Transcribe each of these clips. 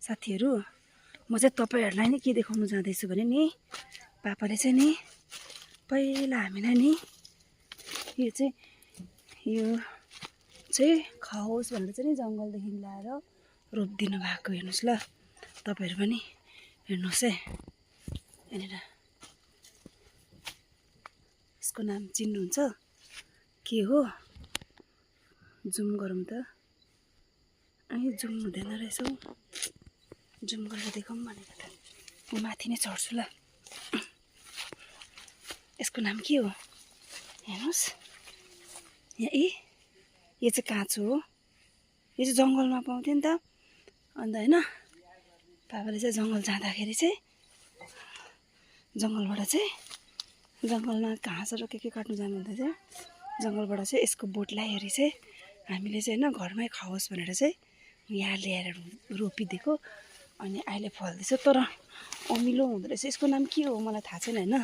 साथीहरू म चाहिँ तपाईहरुलाई नि के देखाउन जाँदैछु भने नि पापाले चाहिँ नि पहिला हामीलाई नि यो चाहिँ खाओस् भनेर चाहिँ नि जंगलदेखि ल्याएर रोपिदिनु भएको हेर्नुस् ल तपाईहरु पनि हेर्नुस् है यहाँनिर यसको नाम चिन्नुहुन्छ के हो जुम गरौँ त अनि जुम हुँदैन रहेछ जुम गरेर देखाउँ भनेको त म माथि नै चढ्छु ल यसको नाम के हो हेर्नुस् यहाँ यो चाहिँ काँचो हो यो चाहिँ जंगलमा पाउँथ्यो नि त अन्त हैन पापाले चाहिँ जंगल जाँदाखेरि चाहिँ जंगलबाट चाहिँ जंगलमा घाँसहरु के काट्नु जानुहुँदा चाहिँ जंगलबाट चाहिँ यसको बोट ल्याएर चाहिँ हामीले चाहिँ हैन घरमै खाओस् भनेर चाहिँ यहाँ ल्याएर रोपिदिएको अनि अहिले फल्दैछ तर अमिलो हुँदो रहेछ यसको नाम के हो मलाई थाहा छैन हैन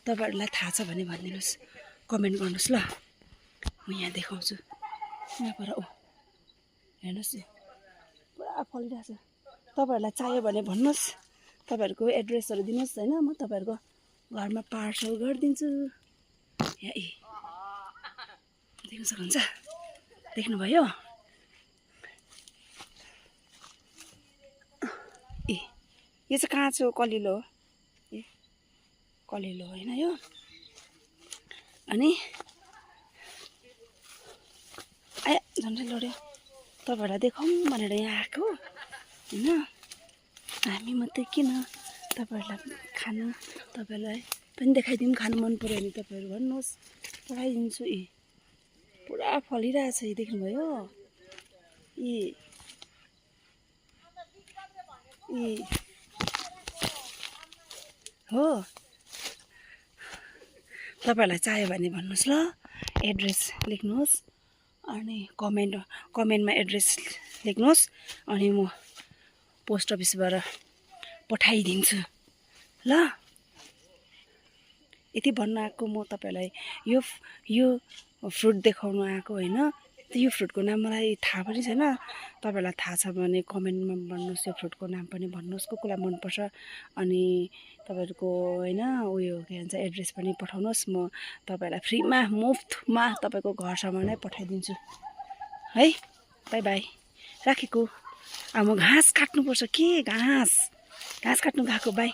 तपाईहरुलाई थाहा छ भने भनिदिनुस् कमेन्ट गर्नुस् ल म यहाँ देखाउँछु यहाँ पर हेर्नुस् पुरा फलिरहेछ तपाईहरुलाई चाहियो भने भन्नुस् तपाईहरुको एड्रेसहरु दिनुस् हैन म तपाईहरुको घरमा पार्सल गरिदिन्छु यहाँ देख्न सक्नुहुन्छ देख्नुभयो यो चाहिँ काँचो कलिलो हो कलिलो हैन यो अनि आया झन्डै लड्यो तपाईहरुलाई देखाउँ भनेर यहाँ आएको हैन हामी मात्रै किन तपाईहरुलाई खानु तपाईहरुलाई पनि देखाइदिउँ खानु मन पर्यो भने तपाईहरु भन्नुस् पठाइदिन्छु पुरा फलिरहेछ यो देख्नुभयो हो तपाईहरुलाई चाहियो भने भन्नुस् ल एड्रेस लेख्नुहोस् अनि कमेन्टमा एड्रेस लेख्नुहोस् अनि म पोस्ट अफिसबाट पठाइदिन्छु ल यति भन्न आएको म तपाईहरुलाई यो फ्रुट देखाउन आएको हैन यो फ्रुटको नाम मलाई थाहा पनि छैन तपाईहरुलाई थाहा छ भने कमेन्टमा भन्नुस् यो फ्रुटको नाम पनि भन्नुस् कसलाई मन पर्छ अनि तपाईहरुको हैन उयो के भन्छ एड्रेस पनि पठाउनुस् म तपाईहरुलाई फ्रीमा मुफ्तमा तपाईको घरसम्म नै पठाइदिन्छु है बाइ बाइ राखेको अब म घाँस काट्नु पर्छ के घाँस काट्नु गएको बाइ